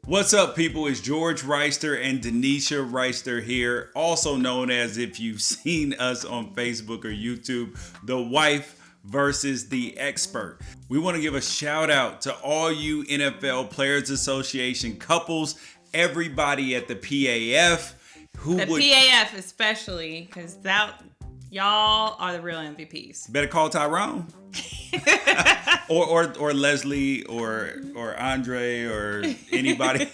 What's up, people? It's George Reister and Denisha Reister here, also known as, if you've seen us on Facebook or YouTube, the wife versus the expert. We want to give a shout out to all you NFL Players Association couples, everybody at the PAF. PAF especially, because y'all are the real MVPs. Better call Tyrone. or Leslie or Andre or anybody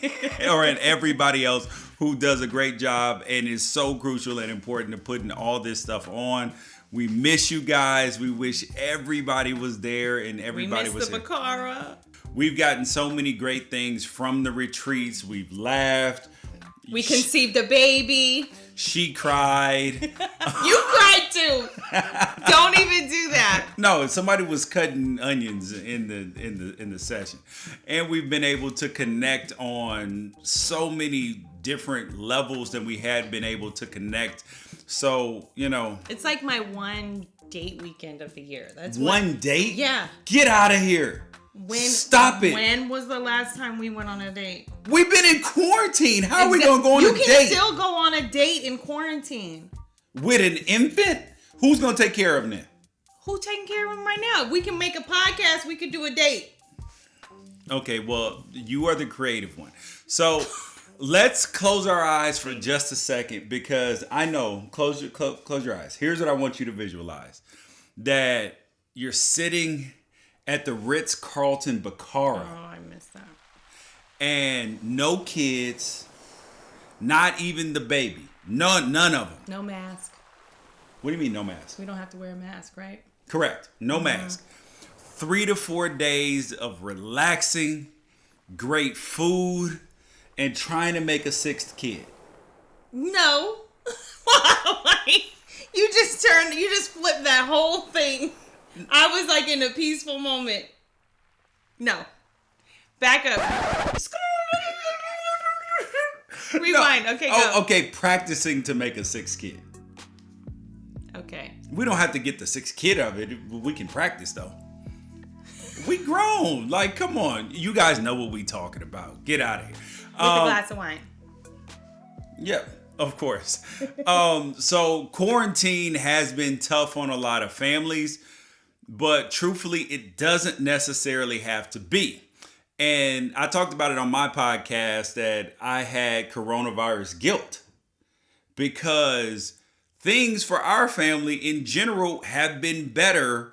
or everybody else who does a great job and is so crucial and important to putting all this stuff on. We miss you guys. We wish everybody was there and everybody was here. We miss the Bacara. We've gotten so many great things from the retreats. We've laughed. We conceived a baby. She cried. You cried too. Don't even do that. No, somebody was cutting onions in the session, and we've been able to connect on so many different levels than we had been able to connect. So it's like my one date weekend of the year. That's one date. Yeah. Get out of here. Stop it. When was the last time we went on a date? We've been in quarantine. How are we going to go on a date? You can still go on a date in quarantine. With an infant? Who's going to take care of him then? Who's taking care of him right now? We can make a podcast. We could do a date. Okay, well, you are the creative one. So let's close our eyes for just a second, because I know, close your eyes. Here's what I want you to visualize. That you're sitting at the Ritz-Carlton Bacara. Oh, I missed that. And no kids, not even the baby. None of them. No mask. What do you mean no mask? We don't have to wear a mask, right? Correct. No mask. 3 to 4 days of relaxing, great food, and trying to make a 6th kid. No. You just flipped that whole thing. I was like in a peaceful moment. No. Back up. Rewind. No. Okay, go. Oh, okay. Practicing to make a 6th kid. Okay. We don't have to get the 6th kid of it. We can practice, though. We grown. Like, come on. You guys know what we talking about. Get out of here. With a glass of wine. Yep. Of course. So quarantine has been tough on a lot of families. But truthfully, it doesn't necessarily have to be. And I talked about it on my podcast that I had coronavirus guilt, because things for our family in general have been better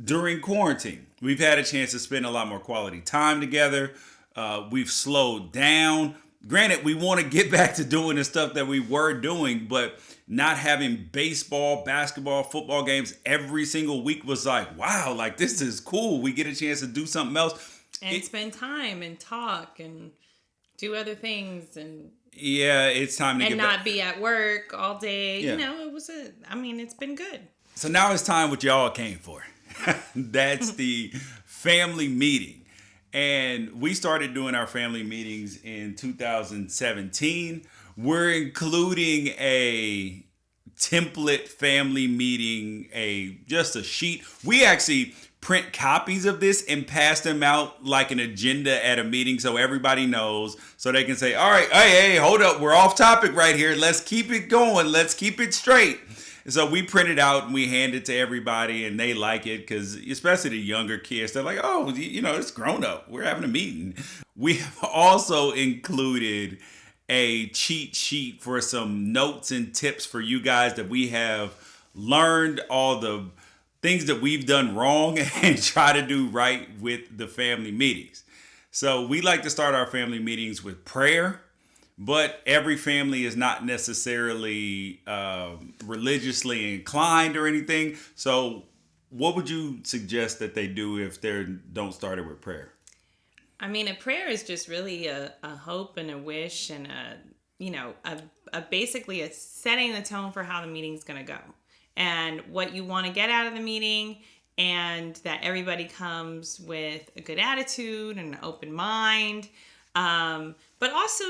during quarantine. We've had a chance to spend a lot more quality time together. We've slowed down. Granted, we want to get back to doing the stuff that we were doing, but not having baseball, basketball, football games every single week was like, wow, like this is cool. We get a chance to do something else. And spend time and talk and do other things and it's time to and get not back. Be at work all day. Yeah. It's been good. So now it's time what y'all came for. That's the family meeting. And we started doing our family meetings in 2017. We're including a template family meeting, just a sheet. We actually print copies of this and pass them out like an agenda at a meeting so everybody knows, so they can say, all right, hey, hold up, we're off topic right here. Let's keep it going. Let's keep it straight. So we print it out and we hand it to everybody, and they like it, because especially the younger kids, they're like, oh, it's grown up. We're having a meeting. We have also included a cheat sheet for some notes and tips for you guys that we have learned, all the things that we've done wrong and try to do right with the family meetings. So we like to start our family meetings with prayer. But every family is not necessarily religiously inclined or anything. So what would you suggest that they do if they don't start it with prayer? I mean, a prayer is just really a hope and a wish and basically a setting the tone for how the meeting's going to go and what you want to get out of the meeting, and that everybody comes with a good attitude and an open mind. But also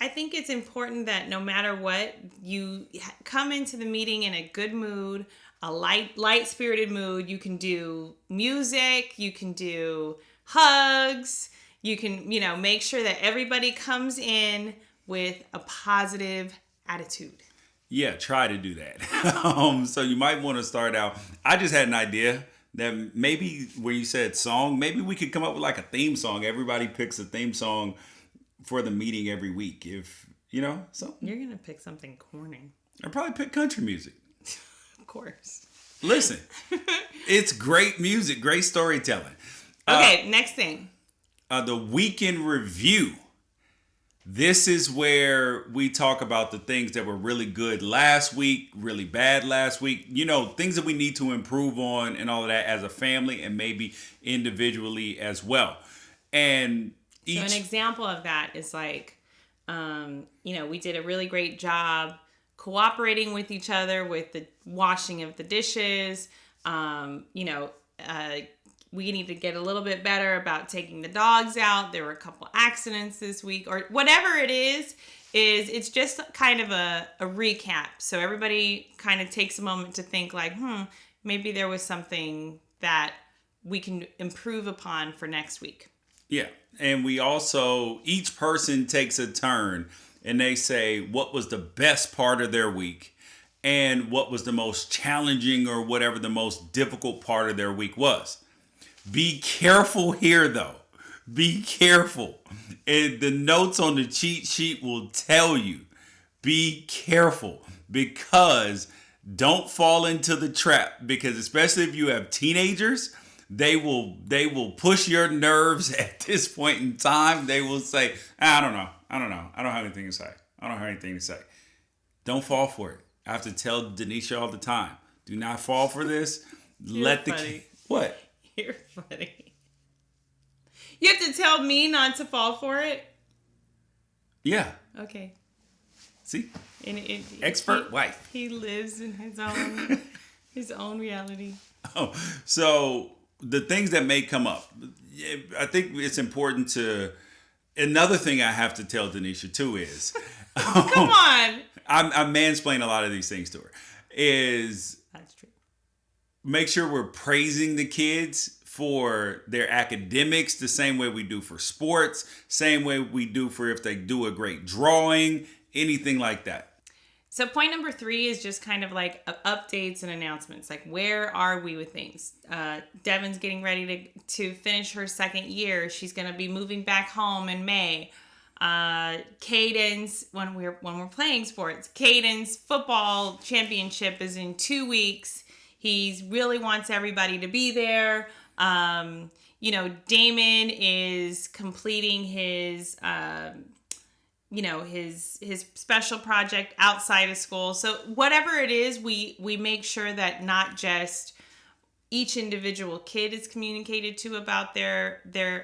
I think it's important that no matter what, you come into the meeting in a good mood, a light-spirited mood. You can do music, you can do hugs, you can, make sure that everybody comes in with a positive attitude. Yeah, try to do that. So you might want to start out. I just had an idea that maybe when you said song, maybe we could come up with like a theme song. Everybody picks a theme song for the meeting every week. If, so. You're going to pick something corny. I'll probably pick country music. Of course. Listen, it's great music, great storytelling. Okay, next thing. The weekend review. This is where we talk about the things that were really good last week, really bad last week, things that we need to improve on and all of that as a family and maybe individually as well. And so an example of that is like, we did a really great job cooperating with each other with the washing of the dishes. We need to get a little bit better about taking the dogs out. There were a couple accidents this week, or whatever it is it's just kind of a recap. So everybody kind of takes a moment to think like, maybe there was something that we can improve upon for next week. Yeah. And we also, each person takes a turn and they say what was the best part of their week and what was the most challenging or whatever the most difficult part of their week was. Be careful here, though. Be careful. And the notes on the cheat sheet will tell you, be careful, because don't fall into the trap, because especially if you have teenagers, they will push your nerves at this point in time. They will say, I don't know. I don't have anything to say. Don't fall for it. I have to tell Denisha all the time, do not fall for this. What? You're funny. You have to tell me not to fall for it? Yeah. Okay. See? Expert wife. He lives in his own reality. Oh, so the things that may come up. I think it's important to... Another thing I have to tell Denisha too is... Come on! I mansplain a lot of these things to her. That's true. Make sure we're praising the kids for their academics the same way we do for sports, same way we do for if they do a great drawing, anything like that. So point number 3 is just kind of like updates and announcements. Like, where are we with things? Devin's getting ready to finish her second year. She's going to be moving back home in May. Caden's, when we're playing sports, Caden's football championship is in 2 weeks. He really wants everybody to be there. Damon is completing his, his special project outside of school. So whatever it is, we make sure that not just each individual kid is communicated to about their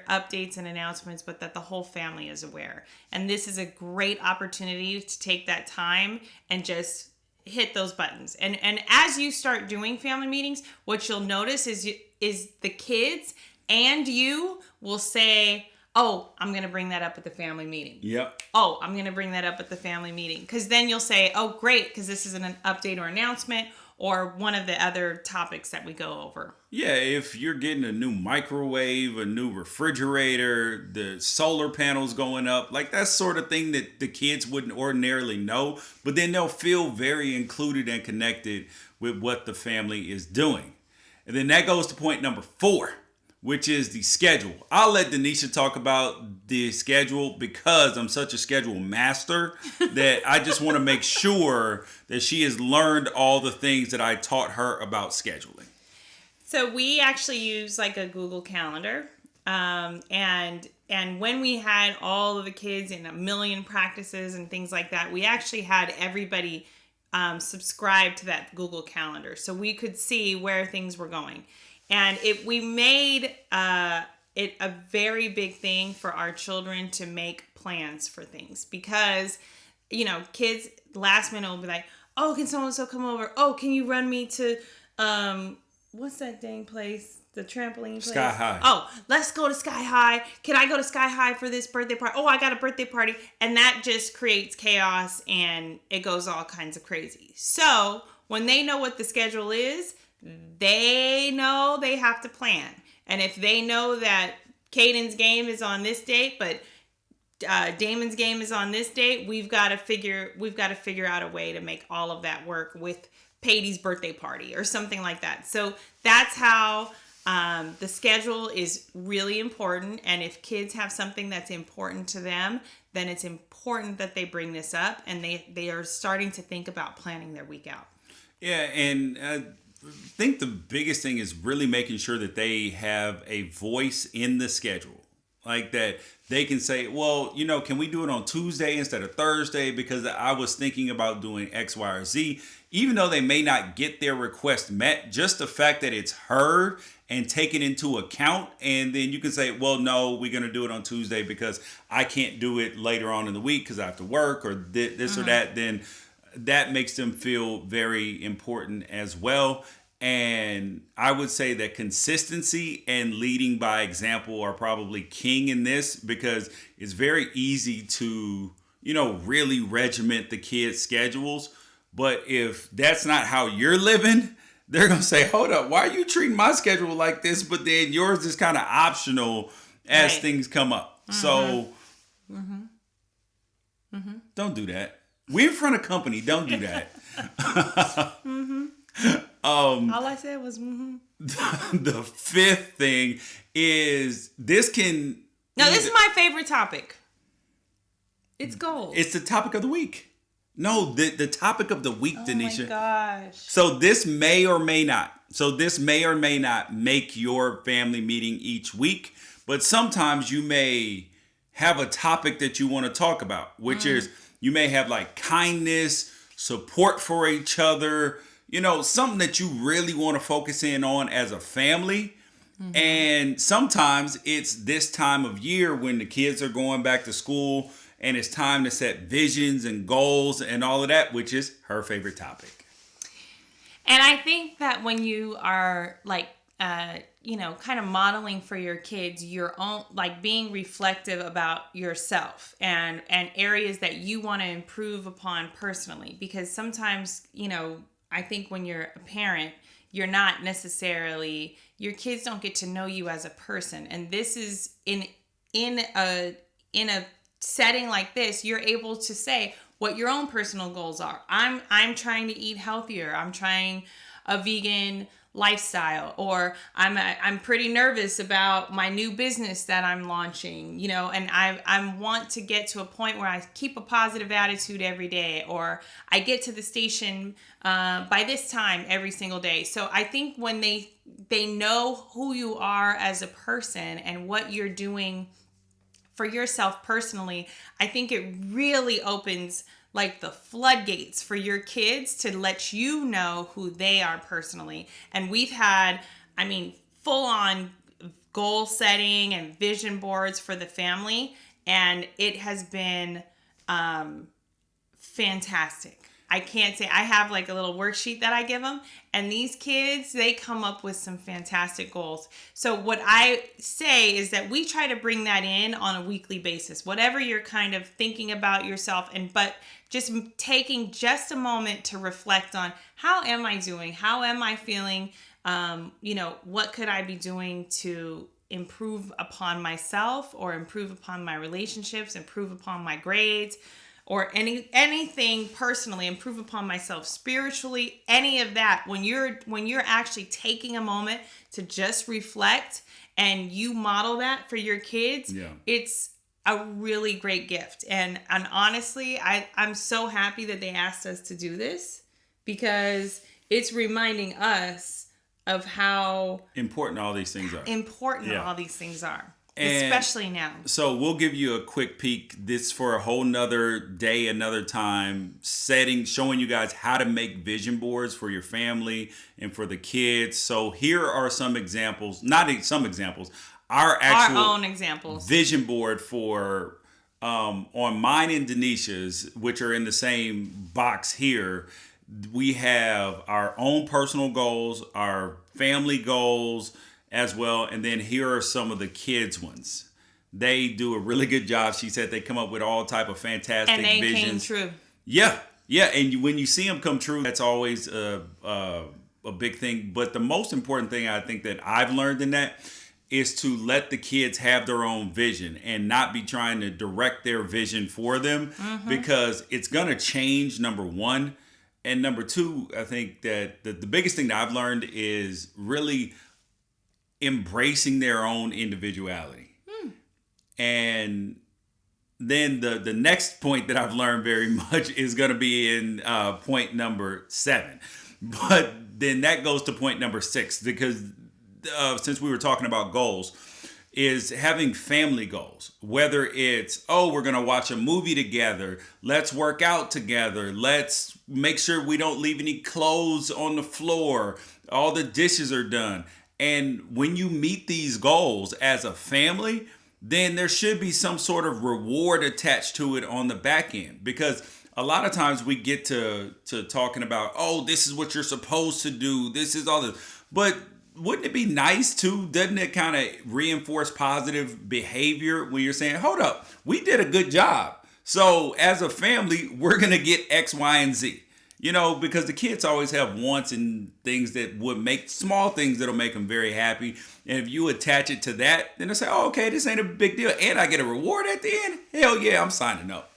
updates and announcements, but that the whole family is aware. And this is a great opportunity to take that time and just hit those buttons. And as you start doing family meetings, what you'll notice is the kids and you will say, oh, I'm going to bring that up at the family meeting. Yep. Oh, I'm going to bring that up at the family meeting. Because then you'll say, oh, great, because this is an update or announcement or one of the other topics that we go over. Yeah, if you're getting a new microwave, a new refrigerator, the solar panels going up, like that sort of thing that the kids wouldn't ordinarily know, but then they'll feel very included and connected with what the family is doing. And then that goes to point number 4, which is the schedule. I'll let Denisha talk about the schedule because I'm such a schedule master that I just want to make sure that she has learned all the things that I taught her about scheduling. So we actually use like a Google Calendar. And when we had all of the kids in a million practices and things like that, we actually had everybody subscribe to that Google Calendar so we could see where things were going. And we made it a very big thing for our children to make plans for things because, kids last minute will be like, oh, can so-and-so come over? Oh, can you run me to, what's that dang place? The trampoline place? Sky High. Oh, let's go to Sky High. Can I go to Sky High for this birthday party? Oh, I got a birthday party. And that just creates chaos and it goes all kinds of crazy. So when they know what the schedule is, they know they have to plan. And if they know that Caden's game is on this date, but Damon's game is on this date. We've got to figure out a way to make all of that work with Patty's birthday party or something like that. So that's how the schedule is really important. And if kids have something that's important to them, then it's important that they bring this up and they are starting to think about planning their week out. Yeah, and I think the biggest thing is really making sure that they have a voice in the schedule. Like that they can say, well, can we do it on Tuesday instead of Thursday? Because I was thinking about doing X, Y, or Z. Even though they may not get their request met, just the fact that it's heard and taken into account. And then you can say, well, no, we're going to do it on Tuesday because I can't do it later on in the week because I have to work or this or that. Then that makes them feel very important as well. And I would say that consistency and leading by example are probably king in this, because it's very easy to, really regiment the kids' schedules. But if that's not how you're living, they're going to say, hold up, why are you treating my schedule like this? But then yours is kind of optional as things come up. So don't do that. We're in front of company. Don't do that. All I said was, The fifth thing is this is my favorite topic. It's gold. It's the topic of the week. No, the topic of the week, Denisha. Oh my gosh. So this may or may not make your family meeting each week, but sometimes you may have a topic that you want to talk about, which is you may have like kindness, support for each other, something that you really want to focus in on as a family. And sometimes it's this time of year when the kids are going back to school and it's time to set visions and goals and all of that, which is her favorite topic. And I think that when you are like, kind of modeling for your kids your own, like being reflective about yourself and areas that you want to improve upon personally, because sometimes, I think when you're a parent, you're not necessarily, your kids don't get to know you as a person. And this is in a setting like this, you're able to say what your own personal goals are. I'm trying to eat healthier. I'm trying a vegan lifestyle, or I'm pretty nervous about my new business that I'm launching, and I want to get to a point where I keep a positive attitude every day, or I get to the station by this time every single day. So I think when they know who you are as a person and what you're doing for yourself personally, I think it really opens like the floodgates for your kids to let you know who they are personally. And we've had, full on goal setting and vision boards for the family. And it has been fantastic. I can't say, I have like a little worksheet that I give them, and these kids, they come up with some fantastic goals. So what I say is that we try to bring that in on a weekly basis, whatever you're kind of thinking about yourself, but just taking just a moment to reflect on, how am I doing? How am I feeling? What could I be doing to improve upon myself, or improve upon my relationships, improve upon my grades, or anything personally, improve upon myself spiritually, any of that. When you're actually taking a moment to just reflect and you model that for your kids, it's a really great gift. And honestly, I'm so happy that they asked us to do this, because it's reminding us of how important all these things are. And especially now. So we'll give you a quick peek. This for a whole nother day, another time, showing you guys how to make vision boards for your family and for the kids. So here are some examples, our own examples. Vision board for on mine and Denisha's, which are in the same box here. We have our own personal goals, our family goals as well. And then here are some of the kids' ones. They do a really good job. She said they come up with all type of fantastic visions. And they came true. Yeah. And when you see them come true, that's always a big thing. But the most important thing I think that I've learned in that is to let the kids have their own vision and not be trying to direct their vision for them, because it's going to change, number one. And number two, I think that the biggest thing that I've learned is really embracing their own individuality. And then the next point that I've learned very much is going to be in point number 7. But then that goes to point number 6, because since we were talking about goals, is having family goals. Whether it's, we're going to watch a movie together, let's work out together, let's make sure we don't leave any clothes on the floor, all the dishes are done. And when you meet these goals as a family, then there should be some sort of reward attached to it on the back end. Because a lot of times we get to talking about, this is what you're supposed to do, this is all this. But wouldn't it be nice too? Doesn't it kind of reinforce positive behavior when you're saying, hold up, we did a good job. So as a family, we're going to get X, Y, and Z. Because the kids always have wants and things that would make, small things that'll make them very happy. And if you attach it to that, then they'll say, okay, this ain't a big deal. And I get a reward at the end. Hell yeah, I'm signing up.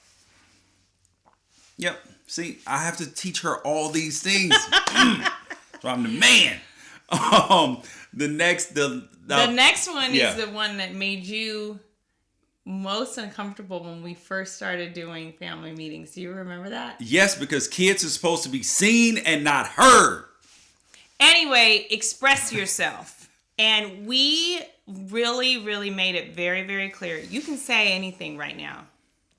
Yep. See, I have to teach her all these things. So I'm the man. The next one is the one that made you most uncomfortable when we first started doing family meetings. Do you remember that? Yes, because kids are supposed to be seen and not heard. Anyway, express yourself. And we really, really made it very, very clear. You can say anything right now.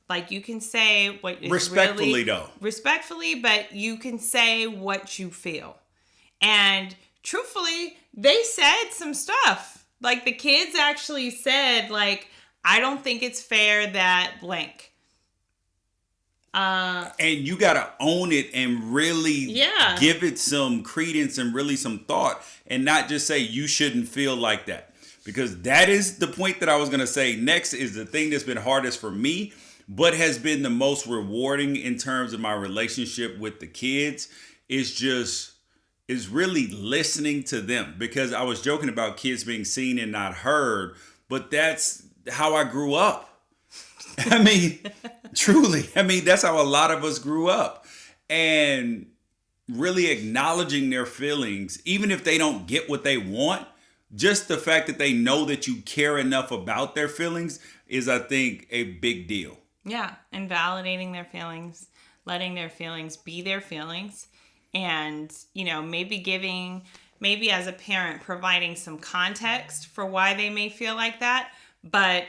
Like, you can say what is respectfully, though. Respectfully, but you can say what you feel. And truthfully, they said some stuff. Like, the kids actually said, like, I don't think it's fair that blank. And you got to own it and really give it some credence and really some thought, and not just say you shouldn't feel like that. Because that is the point that I was going to say next, is the thing that's been hardest for me, but has been the most rewarding in terms of my relationship with the kids, is really listening to them. Because I was joking about kids being seen and not heard, but that's how I grew up. I mean, truly. I mean, that's how a lot of us grew up. And really acknowledging their feelings, even if they don't get what they want, just the fact that they know that you care enough about their feelings is, I think, a big deal. Yeah, and validating their feelings, letting their feelings be their feelings, and, maybe as a parent, providing some context for why they may feel like that, but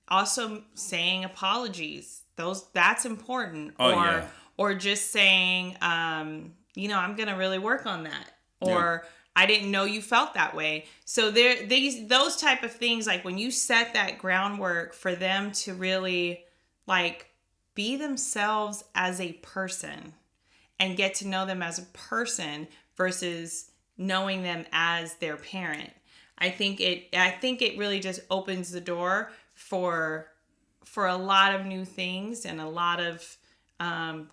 also saying apologies. That's important. Or just saying, I'm going to really work on that. Or I didn't know you felt that way. So those type of things, like when you set that groundwork for them to really like be themselves as a person and get to know them as a person versus knowing them as their parent. I think it really just opens the door for a lot of new things and a lot of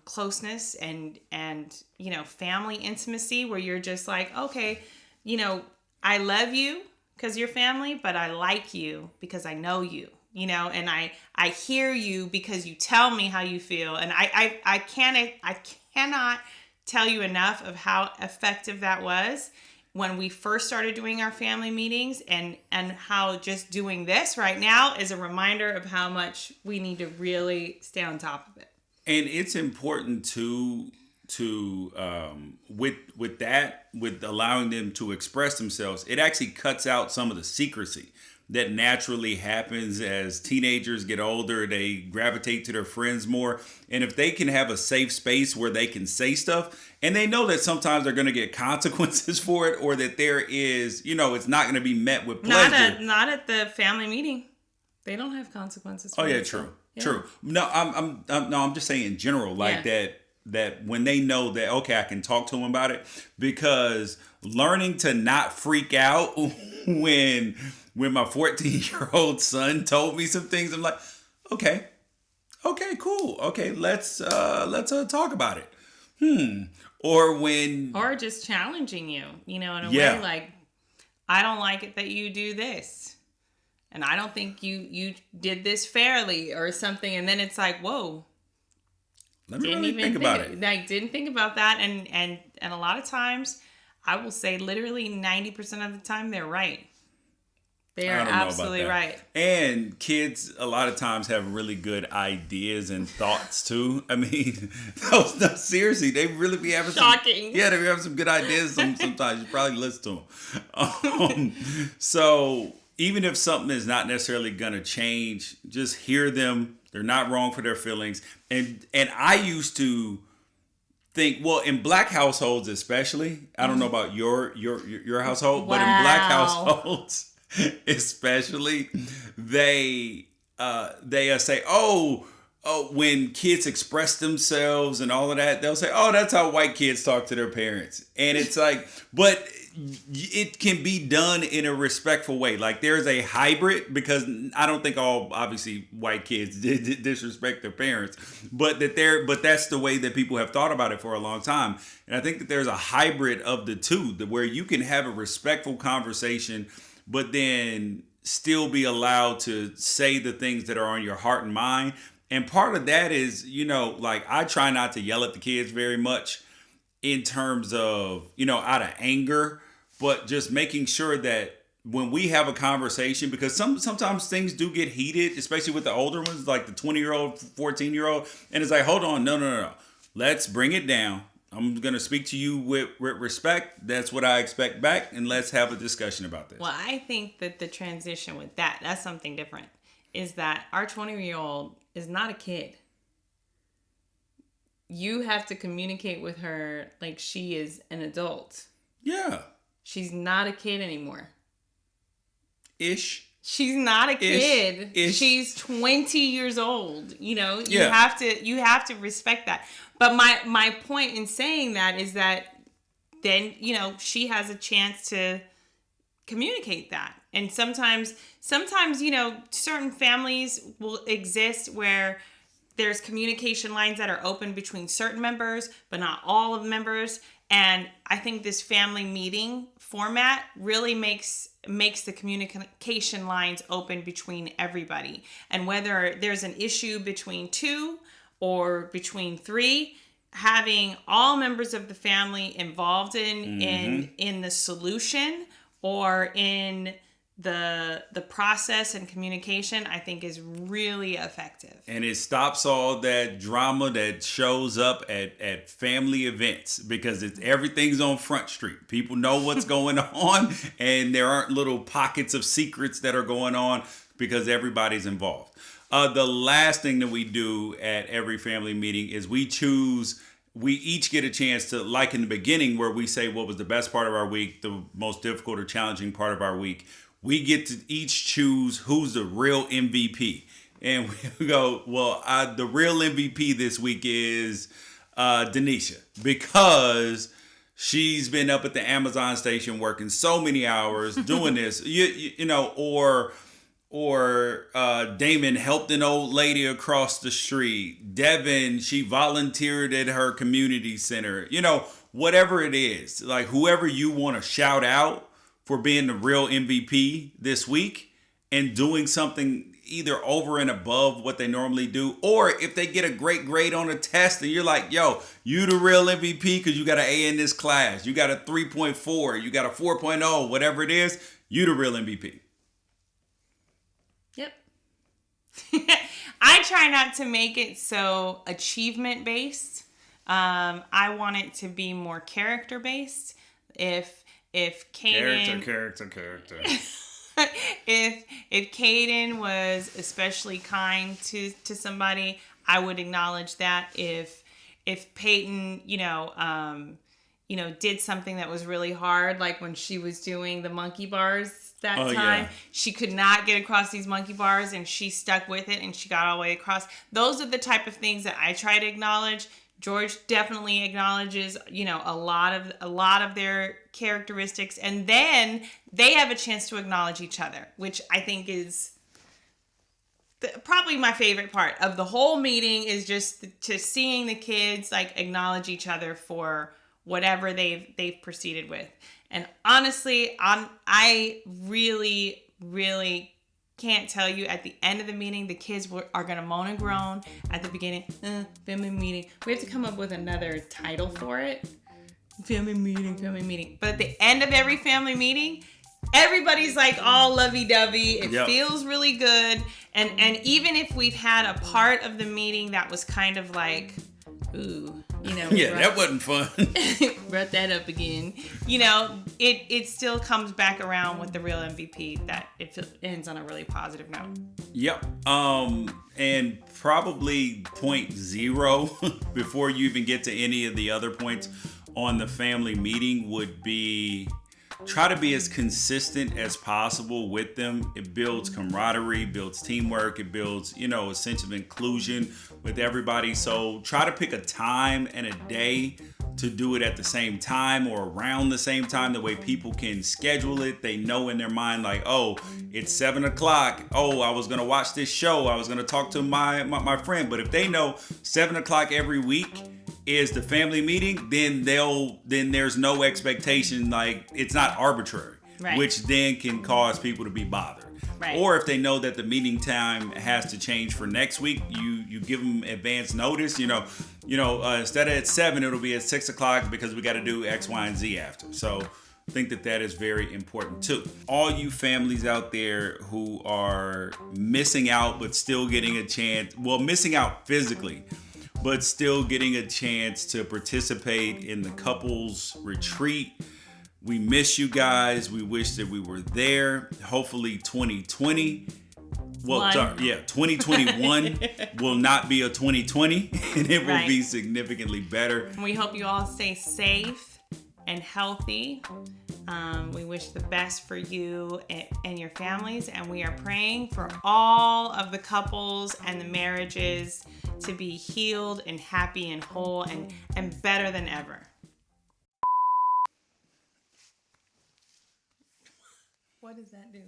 closeness and family intimacy, where you're just like, okay, I love you because you're family, but I like you because I know you, and I hear you because you tell me how you feel. And I cannot tell you enough of how effective that was when we first started doing our family meetings, and how just doing this right now is a reminder of how much we need to really stay on top of it. And it's important to with allowing them to express themselves, it actually cuts out some of the secrecy that naturally happens as teenagers get older. They gravitate to their friends more. And if they can have a safe space where they can say stuff, and they know that sometimes they're going to get consequences for it, or that there is, it's not going to be met with pleasure. Not at the family meeting. They don't have consequences for it. True. Yeah. True. No, I'm just saying in general, like that when they know that, okay, I can talk to them about it, because learning to not freak out when my 14-year-old son told me some things, I'm like, okay, cool. Okay, let's talk about it. Or just challenging you, in a way, like, I don't like it that you do this. And I don't think you did this fairly or something. And then it's like, whoa. Let me really think about it. Like, didn't think about that. And a lot of times, I will say literally 90% of the time, they're right. They are absolutely right. And kids, a lot of times, have really good ideas and thoughts, too. I mean, no, seriously, they really be having Shocking. They be having some good ideas sometimes. You probably listen to them. So even if something is not necessarily going to change, just hear them. They're not wrong for their feelings. And I used to think, well, in black households especially, I don't know about your household, but in black households especially, they say, oh, when kids express themselves and all of that, they'll say, oh, that's how white kids talk to their parents. And it's like, but it can be done in a respectful way. Like there's a hybrid, because I don't think all obviously white kids disrespect their parents, but that's the way that people have thought about it for a long time. And I think that there's a hybrid of the two, where you can have a respectful conversation, but then still be allowed to say the things that are on your heart and mind. And part of that is, like I try not to yell at the kids very much in terms of, out of anger, but just making sure that when we have a conversation, because sometimes things do get heated, especially with the older ones, like the 20-year-old, 14-year-old. And it's like, hold on, no. Let's bring it down. I'm going to speak to you with respect. That's what I expect back. And let's have a discussion about this. Well, I think that the transition with that's something different, is that our 20-year-old is not a kid. You have to communicate with her like she is an adult. Yeah. She's not a kid anymore. Ish. She's not a kid. Ish. She's 20 years old. You have to respect that. But my point in saying that is that then, she has a chance to communicate that. And sometimes, certain families will exist where there's communication lines that are open between certain members, but not all of the members. And I think this family meeting format really makes the communication lines open between everybody. And whether there's an issue between two or between three, having all members of the family involved in the solution or in the process and communication, I think is really effective. And it stops all that drama that shows up at family events, because everything's on Front Street. People know what's going on, and there aren't little pockets of secrets that are going on because everybody's involved. The last thing that we do at every family meeting is we each get a chance to, like in the beginning where we say what was the best part of our week, the most difficult or challenging part of our week. We get to each choose who's the real MVP. And we go, well, the real MVP this week is Denisha, because she's been up at the Amazon station working so many hours doing this, or Damon helped an old lady across the street. Devin, she volunteered at her community center. Whatever it is, like whoever you want to shout out for being the real MVP this week and doing something either over and above what they normally do, or if they get a great grade on a test and you're like, yo, you the real MVP because you got an A in this class, you got a 3.4, you got a 4.0, whatever it is, you the real MVP. Yep. I try not to make it so achievement based. I want it to be more character based. If Kaden... Character. If Kaden was especially kind to somebody, I would acknowledge that. If Peyton, did something that was really hard, like when she was doing the monkey bars that time, yeah. She could not get across these monkey bars and she stuck with it and she got all the way across. Those are the type of things that I try to acknowledge. George definitely acknowledges, a lot of their characteristics, and then they have a chance to acknowledge each other, which I think is probably my favorite part of the whole meeting, is just to seeing the kids like acknowledge each other for whatever they've proceeded with. And honestly, I really, really can't tell you at the end of the meeting, the kids are going to moan and groan at the beginning. Family meeting. We have to come up with another title for it. Family meeting, family meeting. But at the end of every family meeting, everybody's like all lovey-dovey. It feels really good. And even if we've had a part of the meeting that was kind of like, ooh, that wasn't fun. Brought that up again. It still comes back around with the real MVP that it ends on a really positive note. Yep. And probably 0.0 before you even get to any of the other points on the family meeting would be try to be as consistent as possible with them. It builds camaraderie, builds teamwork, it builds, a sense of inclusion with everybody. So try to pick a time and a day to do it at the same time or around the same time. The way people can schedule it. They know in their mind like, oh, it's 7:00. Oh, I was going to watch this show. I was going to talk to my friend. But if they know 7:00 every week is the family meeting, then there's no expectation, like it's not arbitrary, right, which then can cause people to be bothered. Right. Or if they know that the meeting time has to change for next week, you give them advance notice. Instead of at 7, it'll be at 6:00 because we got to do X, Y, and Z after. So I think that is very important too. All you families out there who are missing out but still getting a chance, missing out physically, but still getting a chance to participate in the couples retreat. We miss you guys. We wish that we were there. Hopefully 2020. 2021 will not be a 2020 and it will be significantly better. We hope you all stay safe and healthy. We wish the best for you and your families, and we are praying for all of the couples and the marriages to be healed and happy and whole and better than ever. What does that do?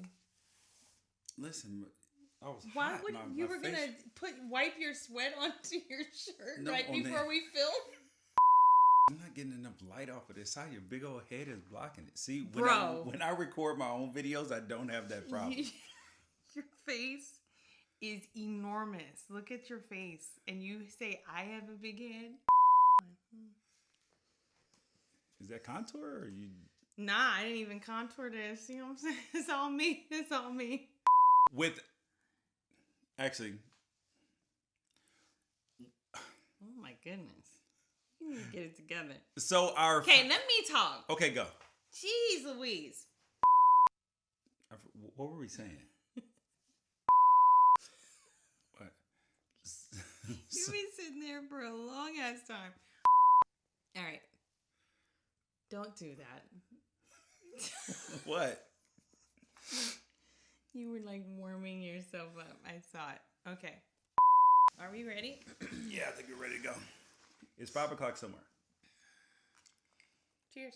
Listen, I was Why hot. would you were face... gonna wipe your sweat onto your shirt before we film? I'm not getting enough light off of this. How your big old head is blocking it. See, when I record my own videos, I don't have that problem. Your face is enormous. Look at your face, and you say I have a big head. Is that contour or you? Nah, I didn't even contour this. You know what I'm saying? It's all me. It's all me. Actually. Oh my goodness. You need to get it together. So Okay, let me talk. Okay, go. Jeez Louise. What were we saying? What? You've been sitting there for a long ass time. All right. Don't do that. What? You were like warming yourself up. I saw it. Okay. Are we ready? Yeah, I think we're ready to go. It's 5:00 somewhere. Cheers.